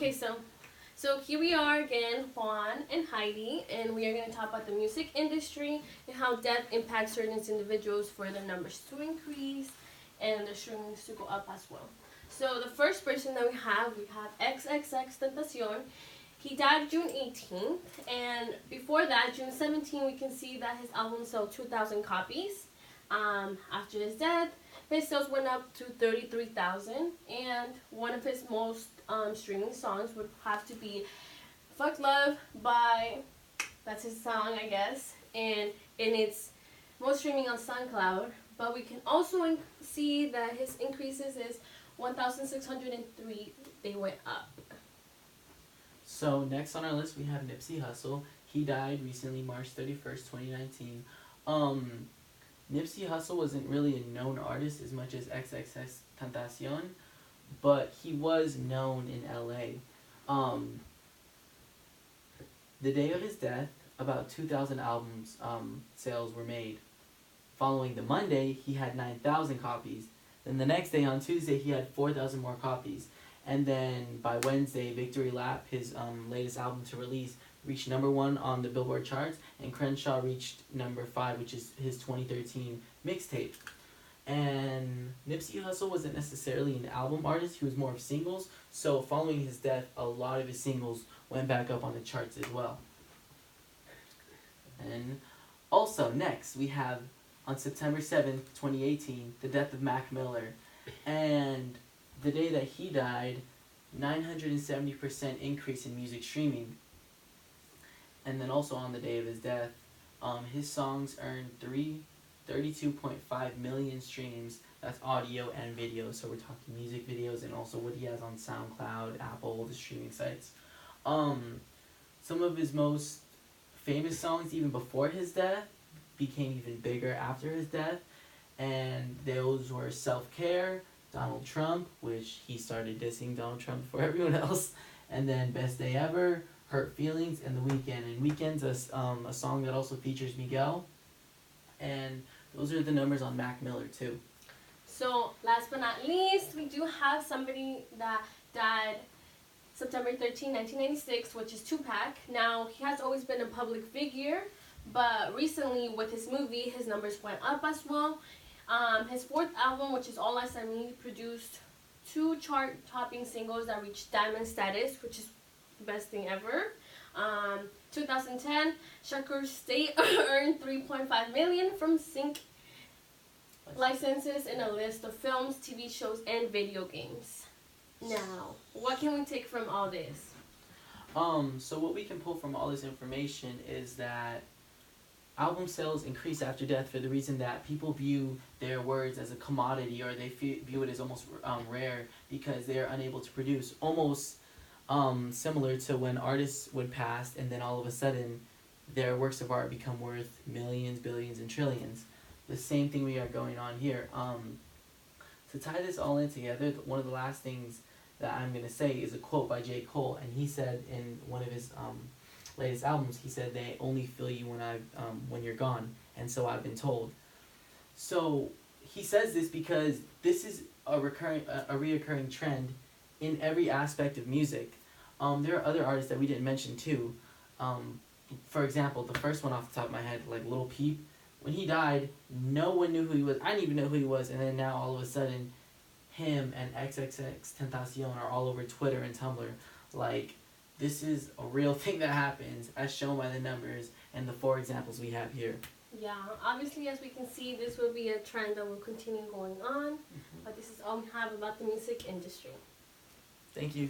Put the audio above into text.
Okay, so here we are again, Juan and Heidi, and we are going to talk about the music industry and how death impacts certain individuals for their numbers to increase and their streamings to go up as well. So the first person that we have XXX Tentacion. He died June 18th, and before that, June 17th, we can see that his album sold 2,000 copies. After his death, his sales went up to 33,000, and one of his most streaming songs would have to be "Fuck Love" by, that's his song, I guess, and it's most streaming on SoundCloud. But we can also see that his increases is 1,603. They went up. So next on our list we have Nipsey Hussle. He died recently, March 31st, 2019. Nipsey Hussle wasn't really a known artist as much as XXX Tentacion, but he was known in LA. The day of his death, about 2,000 albums sales were made. Following the Monday, he had 9,000 copies. Then the next day, on Tuesday, he had 4,000 more copies. And then by Wednesday, Victory Lap, his latest album to release, reached #1 on the Billboard charts, and Crenshaw reached #5, which is his 2013 mixtape. And Nipsey Hussle wasn't necessarily an album artist, he was more of singles, so following his death, a lot of his singles went back up on the charts as well. And also, next, we have, on September 7th, 2018, the death of Mac Miller. And the day that he died, 970% increase in music streaming. And then also on the day of his death, his songs earned 32.5 million streams. That's audio and video, so we're talking music videos and also what he has on SoundCloud, Apple, the streaming sites. Some of his most famous songs, even before his death, became even bigger after his death, and those were Self-Care, Donald Trump, which he started dissing Donald Trump before everyone else, and then Best Day Ever, Hurt Feelings, and The Weeknd. And Weeknd's a song that also features Miguel, and those are the numbers on Mac Miller too. So last but not least, we do have somebody that died September 13, 1996, which is Tupac. Now, he has always been a public figure, but recently with his movie, his numbers went up as well. His fourth album, which is All Eyes on Me, produced 2 chart-topping singles that reached diamond status, which is the best thing ever. 2010, Shakur State earned $3.5 million from sync licenses in a list of films, TV shows, and video games. Now, what can we take from all this? So what we can pull from all this information is that album sales increase after death for the reason that people view their words as a commodity, or they view it as almost rare because they are unable to produce. Almost similar to when artists would pass and then all of a sudden their works of art become worth millions, billions, and trillions. The same thing we are going on here. To tie this all in together, one of the last things that I'm going to say is a quote by J. Cole, and he said in one of his latest albums, he said, "They only feel you when you're gone, and so I've been told." So he says this because this is a reoccurring trend in every aspect of music. There are other artists that we didn't mention too. For example, the first one off the top of my head, like Lil Peep, when he died, no one knew who he was. I didn't even know who he was, and then now all of a sudden, him and XXX Tentacion are all over Twitter and Tumblr. Like, this is a real thing that happens, as shown by the numbers and the 4 examples we have here. Yeah, obviously, as we can see, this will be a trend that will continue going on. But this is all we have about the music industry. Thank you.